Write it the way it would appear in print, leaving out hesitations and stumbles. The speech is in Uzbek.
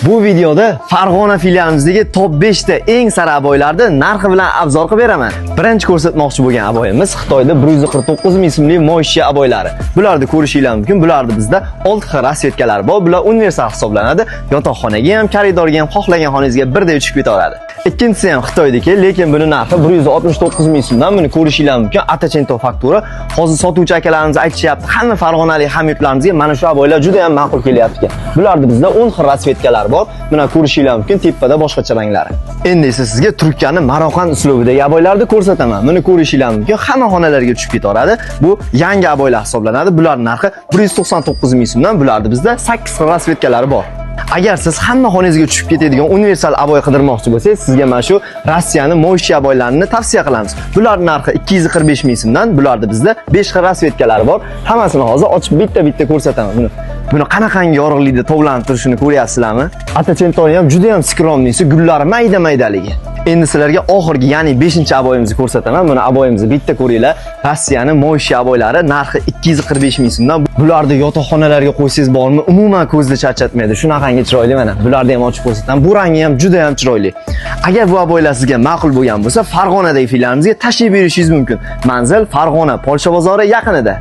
Bu videoda Farg'ona filialimizdagi top 5 ta eng sara aboylarni narxi bilan obzor qilib beraman. Birinchi ko'rsatmoqchi bo'lgan aboyimiz Xitoyda 149 ming so'mlik Moisha aboylari. Bularni ko'rishinglar mumkin. Bularda bizda 6 xil rasvetkalar bor. Bular universal hisoblanadi. Yotoqxonaga ham, koridorga ham, xohlagan xonangizga birdek tushib ketaveradi. Ikkinchisi ham Xitoydagi, lekin buni narxi 169 ming so'mdan. Buni ko'rishinglar mumkin. Atachento faktura. Hozir sotuvchi akalarimiz aytishyapti, hamma farg'onalik hamyurtlarimizga mana shu aboylar juda ham ma'qul kelyapti. Bularda bizda 10 xil rasvetkalar bor. Buni ko'rishinglar mumkin. Tepada boshqacha ranglari. Endi esa sizga Turkiyani Maroqan uslubidagi aboylarni ko'rsataman. Buni ko'rishinglar mumkin. Hamma xonalarga tushib ketaveradi. Bu yangi aboylar hisoblanadi. Bularning narxi 199 ming so'mdan. Bularda bizda 8 xil rasvetkalari bor. Agar siz hamma xonangizga tushib ketadigan universal aboy qidirmoqchi bo'lsangiz, sizga mana shu Rossiyani Moisha aboylarini tavsiya qilamiz. Bularning narxi 245 ming so'mdan. Bularda bizda 5 xil rasvetkalari bor. Hammasini hozir ochib bitta-bitta ko'rsataman. Buni qanaqangi yorug'likda tovlanib turishini ko'ryapsizlarmi? Atachentoni ham juda ham skromnisi, gullari mayda-maydaligi. Endi sizlarga oxirgi, ya'ni 5-aboyimizni ko'rsataman. Buni aboyimizni bitta ko'ringlar. Rossiyani Moisha aboylari narxi 245 ming so'mdan. Bularni yotoqxonalarga qo'ysangiz bormi, umuman ko'zni charchatmaydi. Shunaqangi chiroyli mana. Bularni ham ochib ko'rsataman. Bu rangi ham juda ham chiroyli. Agar bu aboylar sizga ma'qul bo'lgan bo'lsa, Farg'onadagi filialimizga tashrif buyurishingiz mumkin. Manzil Farg'ona Polsha bozori yaqinida.